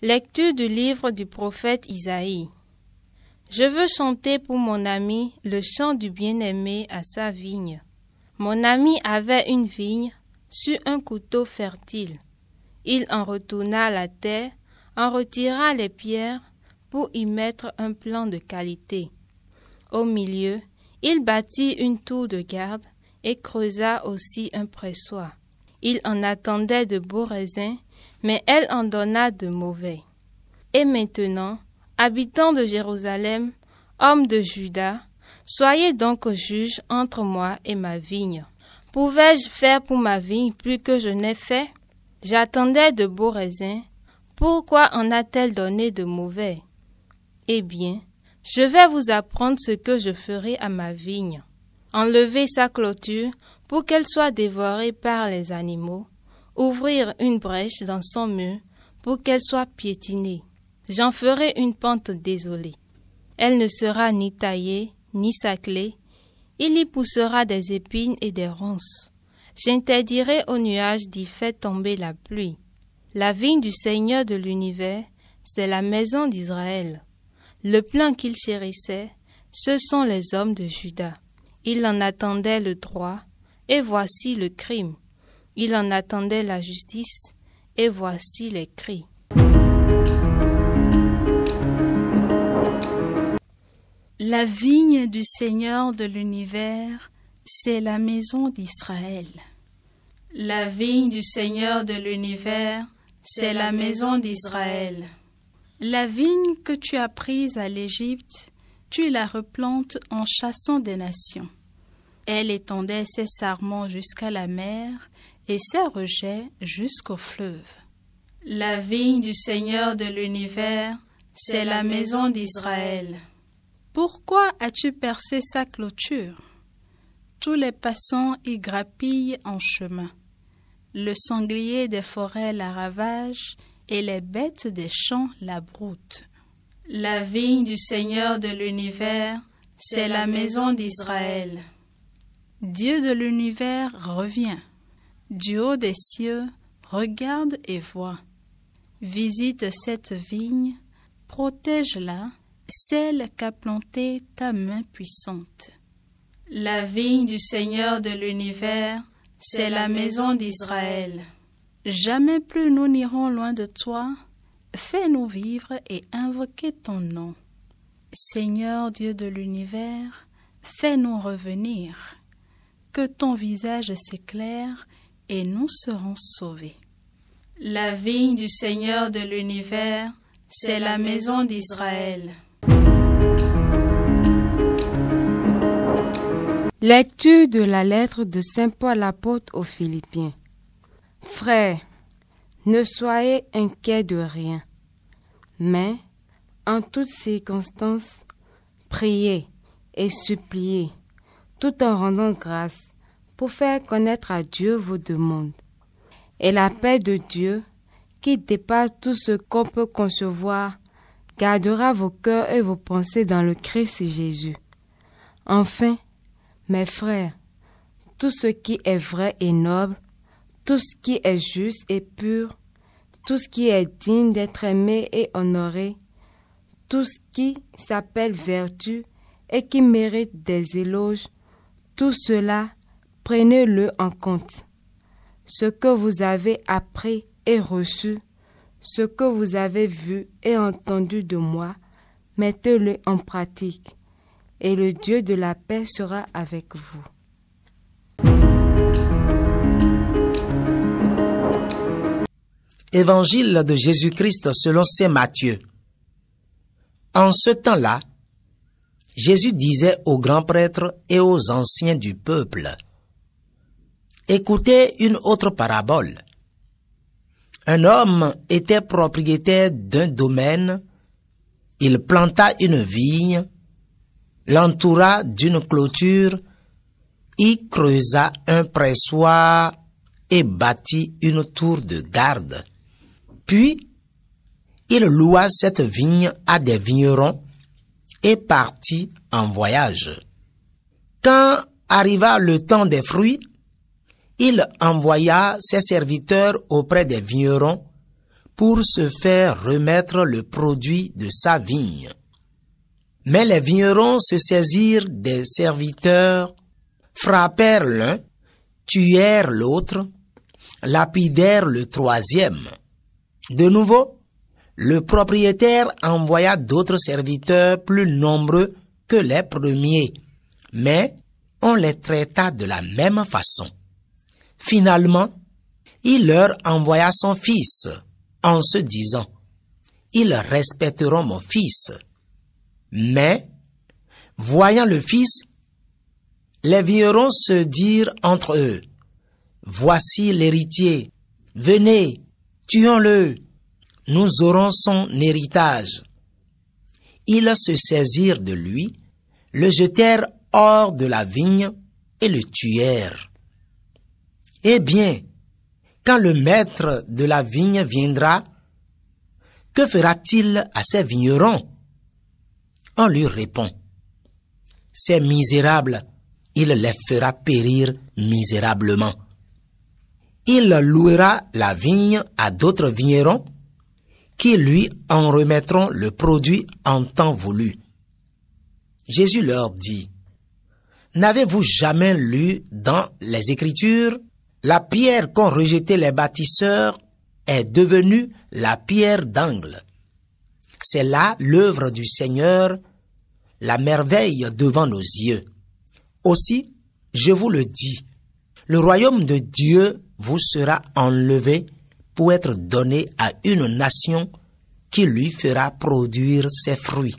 Lecture du livre du prophète Isaïe. Je veux chanter pour mon ami le chant du bien-aimé à sa vigne. Mon ami avait une vigne sur un couteau fertile. Il en retourna la terre, en retira les pierres pour y mettre un plan de qualité. Au milieu, il bâtit une tour de garde et creusa aussi un pressoir. Il en attendait de beaux raisins, mais elle en donna de mauvais. Et maintenant, habitants de Jérusalem, hommes de Juda, soyez donc juges entre moi et ma vigne. Pouvais-je faire pour ma vigne plus que je n'ai fait? J'attendais de beaux raisins. Pourquoi en a-t-elle donné de mauvais? Eh bien, je vais vous apprendre ce que je ferai à ma vigne. Enlever sa clôture pour qu'elle soit dévorée par les animaux, ouvrir une brèche dans son mur pour qu'elle soit piétinée. J'en ferai une pente désolée. Elle ne sera ni taillée, ni saclée. Il y poussera des épines et des ronces. J'interdirai aux nuages d'y faire tomber la pluie. La vigne du Seigneur de l'univers, c'est la maison d'Israël. Le plan qu'il chérissait, ce sont les hommes de Juda. Il en attendait le droit, et voici le crime. Il en attendait la justice, et voici les cris. La vigne du Seigneur de l'univers, c'est la maison d'Israël. La vigne du Seigneur de l'univers, c'est la maison d'Israël. La vigne que tu as prise à l'Égypte, tu la replantes en chassant des nations. Elle étendait ses sarments jusqu'à la mer et ses rejets jusqu'au fleuve. La vigne du Seigneur de l'univers, c'est la maison d'Israël. Pourquoi as-tu percé sa clôture? Tous les passants y grappillent en chemin. Le sanglier des forêts la ravage et les bêtes des champs la broutent. La vigne du Seigneur de l'univers, c'est la maison d'Israël. Dieu de l'univers revient. Du haut des cieux, regarde et vois. Visite cette vigne, protège-la, celle qu'a plantée ta main puissante. La vigne du Seigneur de l'univers, c'est la maison d'Israël. Jamais plus nous n'irons loin de toi. Fais-nous vivre et invoquer ton nom. Seigneur Dieu de l'univers, fais-nous revenir. Que ton visage s'éclaire et nous serons sauvés. La vigne du Seigneur de l'univers, c'est la maison d'Israël. Lecture de la lettre de Saint Paul l'apôtre aux Philippiens. Frères, ne soyez inquiets de rien, mais en toutes circonstances, priez et suppliez, tout en rendant grâce, pour faire connaître à Dieu vos demandes. Et la paix de Dieu, qui dépasse tout ce qu'on peut concevoir, gardera vos cœurs et vos pensées dans le Christ Jésus. Enfin, mes frères, tout ce qui est vrai et noble, tout ce qui est juste et pur, tout ce qui est digne d'être aimé et honoré, tout ce qui s'appelle vertu et qui mérite des éloges, tout cela, prenez-le en compte. Ce que vous avez appris et reçu, ce que vous avez vu et entendu de moi, mettez-le en pratique, et le Dieu de la paix sera avec vous. Évangile de Jésus-Christ selon saint Matthieu. En ce temps-là, Jésus disait aux grands prêtres et aux anciens du peuple: Écoutez une autre parabole. Un homme était propriétaire d'un domaine, il planta une vigne, l'entoura d'une clôture, y creusa un pressoir et bâtit une tour de garde. Puis, il loua cette vigne à des vignerons et partit en voyage. Quand arriva le temps des fruits, il envoya ses serviteurs auprès des vignerons pour se faire remettre le produit de sa vigne. Mais les vignerons se saisirent des serviteurs, frappèrent l'un, tuèrent l'autre, lapidèrent le troisième. De nouveau, le propriétaire envoya d'autres serviteurs plus nombreux que les premiers, mais on les traita de la même façon. Finalement, il leur envoya son fils, en se disant, « Ils respecteront mon fils. » Mais, voyant le fils, les vignerons se dirent entre eux, « Voici l'héritier, venez, tuons-le, nous aurons son héritage. » Ils se saisirent de lui, le jetèrent hors de la vigne et le tuèrent. Eh bien, quand le maître de la vigne viendra, que fera-t-il à ces vignerons? On lui répond, ces misérables, il les fera périr misérablement. Il louera la vigne à d'autres vignerons qui lui en remettront le produit en temps voulu. Jésus leur dit, n'avez-vous jamais lu dans les Écritures, la pierre qu'ont rejetée les bâtisseurs est devenue la pierre d'angle. C'est là l'œuvre du Seigneur, la merveille devant nos yeux. Aussi, je vous le dis, le royaume de Dieu vous sera enlevé pour être donné à une nation qui lui fera produire ses fruits.